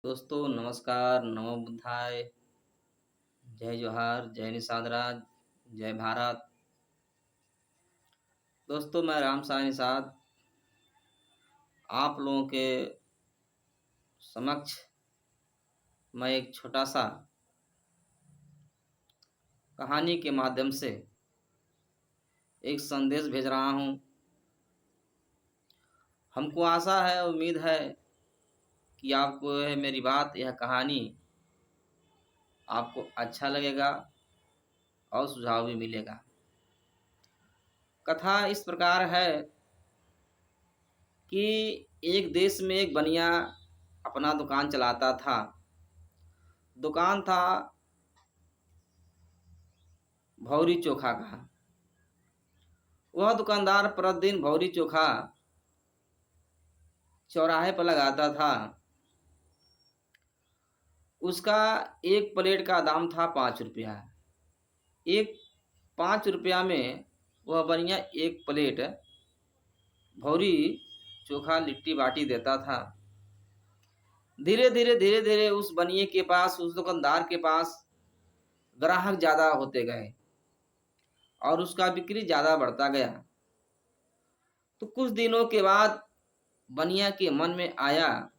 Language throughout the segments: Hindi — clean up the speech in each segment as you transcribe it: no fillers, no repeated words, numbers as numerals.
दोस्तों नमस्कार, नमो बुद्धाय, जय जोहार, जय निषाद राज, जय भारत। दोस्तों मैं राम साई निषाद आप लोगों के समक्ष मैं एक छोटा सा कहानी के माध्यम से एक संदेश भेज रहा हूँ। हमको आशा है, उम्मीद है कि आपको यह मेरी बात, यह कहानी आपको अच्छा लगेगा और सुझाव भी मिलेगा। कथा इस प्रकार है कि एक देश में एक बनिया अपना दुकान चलाता था। दुकान था भौरी चोखा का। वह दुकानदार प्रतिदिन भौरी चोखा चौराहे पर लगाता था। उसका एक प्लेट का दाम था 5 रुपया। एक 5 रुपया में वह बनिया एक प्लेट भौरी चोखा लिट्टी बाटी देता था। धीरे धीरे उस बनिए के पास, उस दुकानदार के पास ग्राहक ज़्यादा होते गए और उसका बिक्री ज़्यादा बढ़ता गया। तो कुछ दिनों के बाद बनिया के मन में आया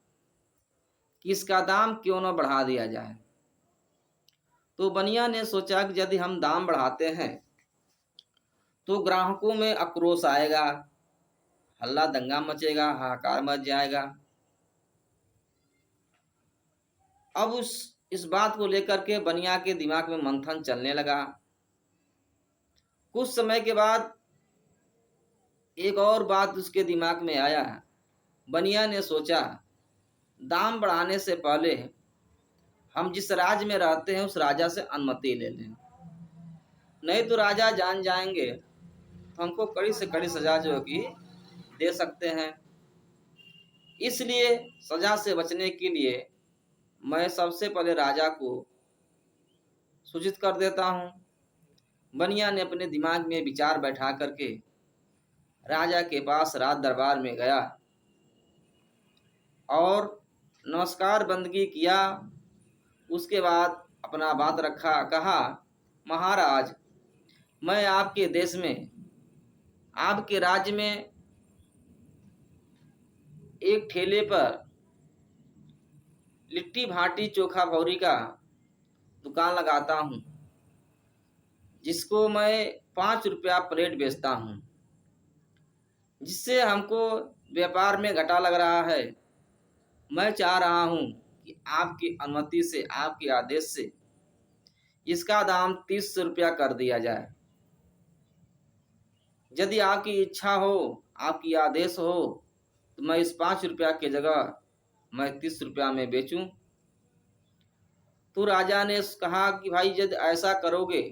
कि इसका दाम क्यों न बढ़ा दिया जाए। तो बनिया ने सोचा कि यदि हम दाम बढ़ाते हैं तो ग्राहकों में आक्रोश आएगा, हल्ला दंगा मचेगा, हाहाकार मच जाएगा। अब इस बात को लेकर के बनिया के दिमाग में मंथन चलने लगा। कुछ समय के बाद एक और बात उसके दिमाग में आया। बनिया ने सोचा, दाम बढ़ाने से पहले हम जिस राज्य में रहते हैं उस राजा से अनुमति ले लें, नहीं तो राजा जान जाएंगे तो हमको कड़ी से कड़ी सजा जो कि दे सकते हैं। इसलिए सजा से बचने के लिए मैं सबसे पहले राजा को सूचित कर देता हूँ। बनिया ने अपने दिमाग में विचार बैठा करके राजा के पास राज दरबार में गया और नमस्कार बंदगी किया। उसके बाद अपना बात रखा, कहा, महाराज, मैं आपके देश में, आपके राज्य में एक ठेले पर लिट्टी भाटी चोखा भौरी का दुकान लगाता हूँ, जिसको मैं 5 रुपया प्लेट बेचता हूँ, जिससे हमको व्यापार में घाटा लग रहा है। मैं चाह रहा हूँ कि आपकी अनुमति से, आपके आदेश से इसका दाम 30 रुपया कर दिया जाए। यदि आपकी इच्छा हो, आपकी आदेश हो, तो मैं इस 5 रुपया की जगह मैं 30 रुपया में बेचूं। तो राजा ने कहा कि भाई यदि ऐसा करोगे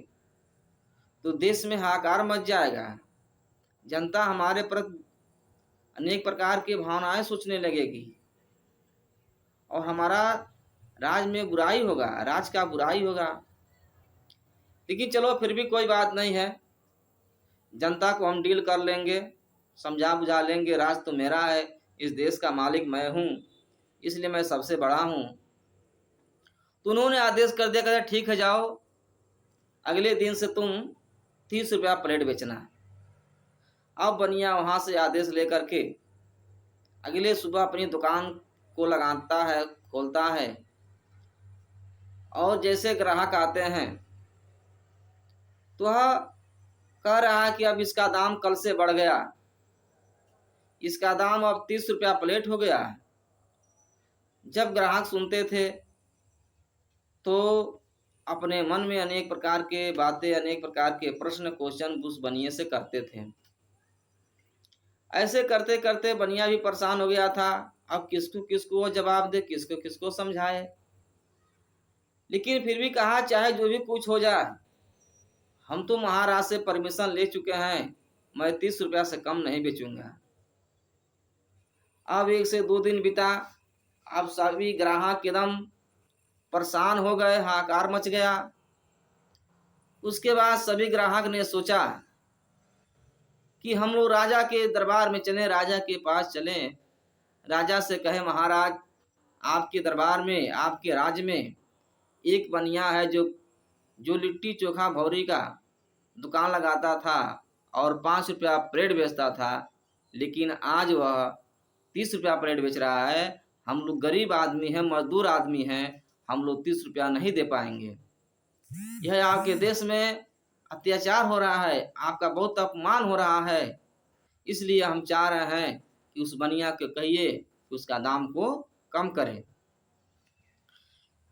तो देश में हाहाकार मच जाएगा। जनता हमारे प्रति अनेक प्रकार की भावनाएं सोचने लगेगी और हमारा राज में बुराई होगा, राज का बुराई होगा। लेकिन चलो फिर भी कोई बात नहीं है, जनता को हम डील कर लेंगे, समझा बुझा लेंगे। राज तो मेरा है, इस देश का मालिक मैं हूँ, इसलिए मैं सबसे बड़ा हूँ। तो उन्होंने आदेश कर दिया, कहते ठीक है, जाओ, अगले दिन से तुम 30 रुपया प्लेट बेचना। अब बनिया वहाँ से आदेश लेकर के अगले सुबह अपनी दुकान को लगाता है, खोलता है और जैसे ग्राहक आते हैं तो वह कह रहा है कि अब इसका दाम कल से बढ़ गया, इसका दाम अब 30 रुपया प्लेट हो गया है। जब ग्राहक सुनते थे तो अपने मन में अनेक प्रकार के बातें, अनेक प्रकार के प्रश्न, क्वेश्चन उस बनिए से करते थे। ऐसे करते करते बनिया भी परेशान हो गया था। अब किसको किसको वो जवाब दे, किसको किसको समझाए। लेकिन फिर भी कहा, चाहे जो भी कुछ हो जाए, हम तो महाराज से परमिशन ले चुके हैं, मैं 30 रुपया से कम नहीं बेचूंगा। अब 1 से 2 दिन बीता। अब सभी ग्राहक एकदम परेशान हो गए, हाहाकार मच गया। उसके बाद सभी ग्राहक ने सोचा कि हम लोग राजा के दरबार में चलें, राजा के पास चलें, राजा से कहें, महाराज आपके दरबार में, आपके राज्य में एक बनिया है जो जो लिट्टी चोखा भौरी का दुकान लगाता था और 5 रुपया प्लेट बेचता था, लेकिन आज वह 30 रुपया प्लेट बेच रहा है। हम लोग गरीब आदमी हैं, मजदूर आदमी हैं, हम लोग 30 रुपया नहीं दे पाएंगे। यह आपके देश में अत्याचार हो रहा है, आपका बहुत अपमान हो रहा है। इसलिए हम चाह रहे हैं कि उस बनिया को कहिए कि उसका दाम को कम करे।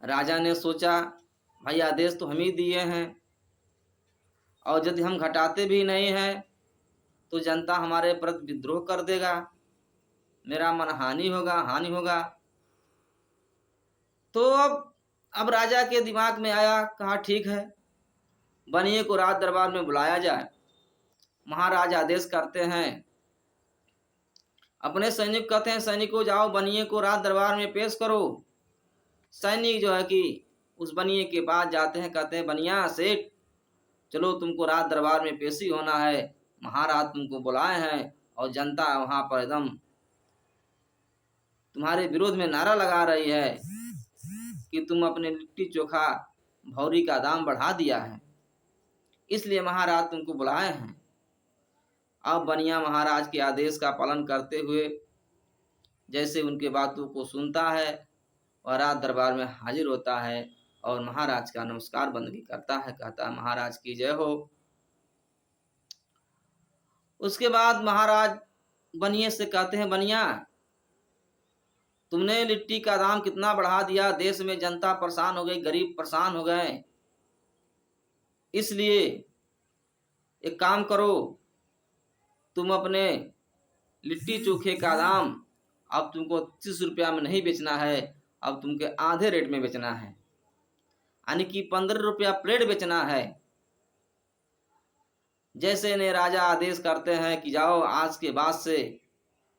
राजा ने सोचा, भाई आदेश तो हम ही दिए हैं, और यदि हम घटाते भी नहीं हैं तो जनता हमारे प्रति विद्रोह कर देगा, मेरा मन हानि होगा। तो अब राजा के दिमाग में आया, कहा ठीक है, बनिए को राज दरबार में बुलाया जाए। महाराज आदेश करते हैं, अपने सैनिक कहते हैं, सैनिकों जाओ बनिए को राज दरबार में पेश करो। सैनिक जो है कि उस बनिए के पास जाते हैं, कहते हैं, बनिया सेठ चलो, तुमको राज दरबार में पेशी होना है, महाराज तुमको बुलाए हैं और जनता वहां पर एकदम तुम्हारे विरोध में नारा लगा रही है कि तुम अपने लिट्टी चोखा भौरी का दाम बढ़ा दिया है, इसलिए महाराज तुमको बुलाए हैं। अब बनिया महाराज के आदेश का पालन करते हुए जैसे उनके बातों को सुनता है, वह राज दरबार में हाजिर होता है और महाराज का नमस्कार बंदगी करता है, कहता है महाराज की जय हो। उसके बाद महाराज बनिए से कहते हैं, बनिया तुमने लिट्टी का दाम कितना बढ़ा दिया, देश में जनता परेशान हो गई, गरीब परेशान हो गए, इसलिए एक काम करो, तुम अपने लिट्टी चोखे का दाम अब तुमको 30 रुपया में नहीं बेचना है, अब तुमके आधे रेट में बेचना है, यानी कि 15 रुपया प्लेट बेचना है। जैसे ने राजा आदेश करते हैं कि जाओ, आज के बाद से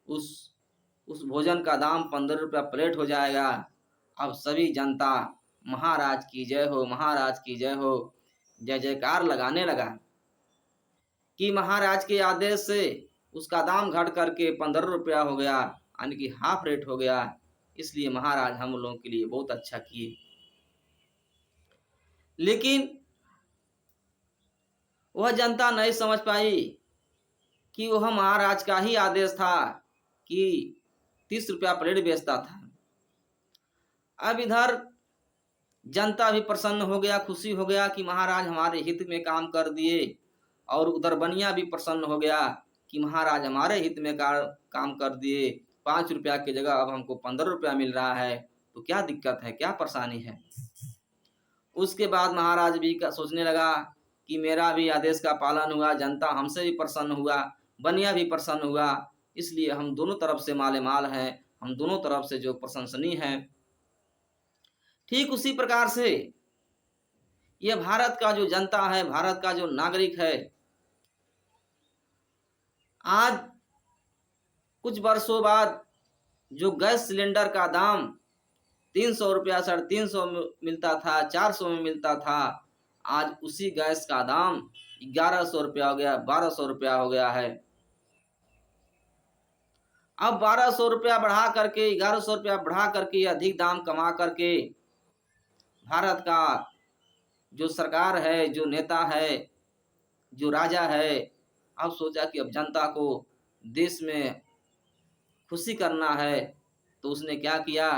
उस भोजन का दाम 15 रुपया प्लेट हो जाएगा। अब सभी जनता महाराज की जय हो, महाराज की जय हो, जय जयकार लगाने लगा कि महाराज के आदेश से उसका दाम घट करके 15 रुपया हो गया, यानी कि हाफ रेट हो गया। इसलिए महाराज हम लोगों के लिए बहुत अच्छा किए। लेकिन वह जनता नहीं समझ पाई कि वह महाराज का ही आदेश था कि 30 रुपया प्लेट बेचता था। अब इधर जनता भी प्रसन्न हो गया, खुशी हो गया कि महाराज हमारे हित में काम कर दिए, और उधर बनिया भी प्रसन्न हो गया कि महाराज हमारे हित में काम कर दिए। 5 रुपया की जगह अब हमको 15 रुपया मिल रहा है, तो क्या दिक्कत है, क्या परेशानी है। उसके बाद महाराज भी सोचने लगा कि मेरा भी आदेश का पालन हुआ, जनता हमसे भी प्रसन्न हुआ, बनिया भी प्रसन्न हुआ, इसलिए हम दोनों तरफ से माले माल हैं, हम दोनों तरफ से जो प्रशंसनीय हैं। ठीक उसी प्रकार से यह भारत का जो जनता है, भारत का जो नागरिक है, आज कुछ वर्षों बाद जो गैस सिलेंडर का दाम 300 रुपया, 350 मिलता था, 400 में मिलता था, आज उसी गैस का दाम 1100 रुपया हो गया, 1200 रुपया हो गया है। अब 1200 रुपया बढ़ा करके, 1100 रुपया बढ़ा करके, अधिक दाम कमा करके भारत का जो सरकार है, जो नेता है, जो राजा है, अब सोचा कि अब जनता को देश में खुशी करना है, तो उसने क्या किया,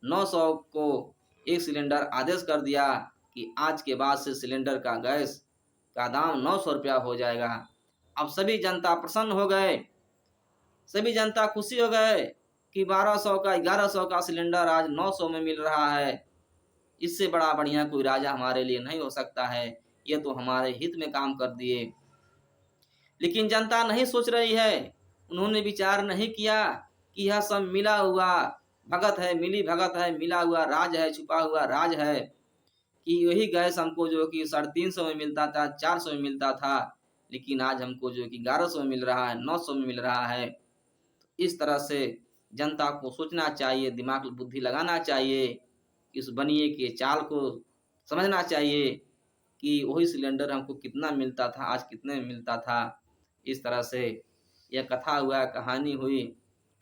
900 को एक सिलेंडर आदेश कर दिया कि आज के बाद से सिलेंडर का गैस का दाम 900 रुपया हो जाएगा। अब सभी जनता प्रसन्न हो गए, सभी जनता खुशी हो गए कि 1200 का 1100 का सिलेंडर आज 900 में मिल रहा है। इससे बड़ा बढ़िया कोई राजा हमारे लिए नहीं हो सकता है, ये तो हमारे हित में काम कर दिए। लेकिन जनता नहीं सोच रही है, उन्होंने विचार नहीं किया कि यह सब मिला हुआ भगत है, मिली भगत है, मिला हुआ राज है, छुपा हुआ राज है, कि यही गैस हमको जो कि 350 में मिलता था, 400 में मिलता था, लेकिन आज हमको जो कि 1100 में मिल रहा है, 900 में मिल रहा है। इस तरह से जनता को सोचना चाहिए, दिमाग बुद्धि लगाना चाहिए, इस बनिए के चाल को समझना चाहिए कि वही सिलेंडर हमको कितना मिलता था, आज कितने में मिलता था। इस तरह से यह कथा हुआ, कहानी हुई,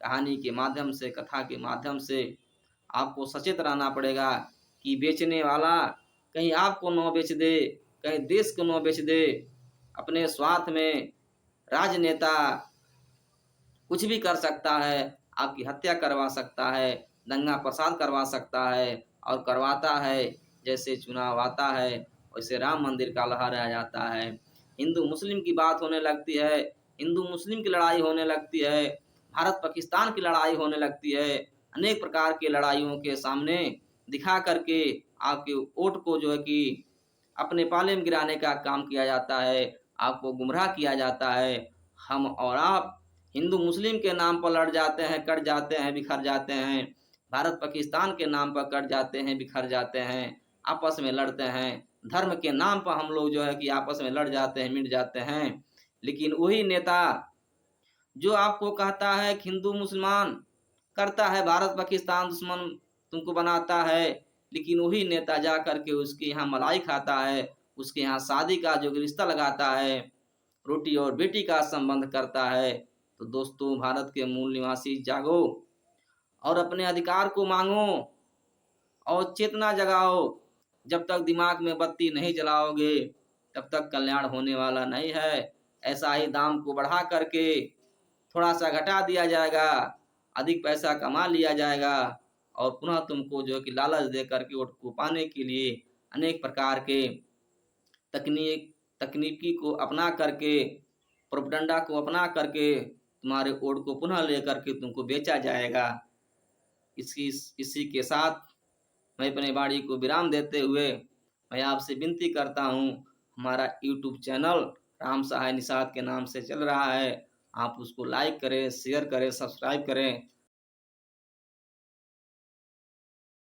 कहानी के माध्यम से, कथा के माध्यम से आपको सचेत रहना पड़ेगा कि बेचने वाला कहीं आपको न बेच दे, कहीं देश को न बेच दे। अपने स्वार्थ में राजनेता कुछ भी कर सकता है, आपकी हत्या करवा सकता है, दंगा फसाद करवा सकता है और करवाता है। जैसे चुनाव आता है वैसे राम मंदिर का लहराया जाता है, हिंदू मुस्लिम की बात होने लगती है, हिंदू मुस्लिम की लड़ाई होने लगती है, भारत पाकिस्तान की लड़ाई होने लगती है। अनेक प्रकार की लड़ाइयों के सामने दिखा करके आपके वोट को जो है कि अपने पाले में गिराने का काम किया जाता है, आपको गुमराह किया जाता है। हम और आप हिंदू मुस्लिम के नाम पर लड़ जाते हैं, कट जाते हैं, बिखर जाते हैं। भारत पाकिस्तान के नाम पर कट जाते हैं, बिखर जाते हैं, आपस में लड़ते हैं। धर्म के नाम पर हम लोग जो है कि आपस में लड़ जाते हैं, मिट जाते हैं। लेकिन वही नेता जो आपको कहता है कि हिंदू मुसलमान करता है, भारत पाकिस्तान दुश्मन तुमको बनाता है, लेकिन वही नेता जा करके उसके यहाँ मलाई खाता है, उसके यहाँ शादी का जो रिश्ता लगाता है, रोटी और बेटी का संबंध करता है। तो दोस्तों, भारत के मूल निवासी जागो और अपने अधिकार को मांगो और चेतना जगाओ। जब तक दिमाग में बत्ती नहीं जलाओगे तब तक कल्याण होने वाला नहीं है। ऐसा ही दाम को बढ़ा करके थोड़ा सा घटा दिया जाएगा, अधिक पैसा कमा लिया जाएगा और पुनः तुमको जो है कि लालच दे करके वोट को पाने के लिए अनेक प्रकार के तकनीकी को अपना करके, प्रोपगंडा को अपना करके तुम्हारे वोट को पुनः लेकर के तुमको बेचा जाएगा। इसी के साथ मैं अपने वाणी को विराम देते हुए मैं आपसे विनती करता हूँ, हमारा यूट्यूब चैनल राम सहाय निषाद के नाम से चल रहा है, आप उसको लाइक करें, शेयर करें, सब्सक्राइब करें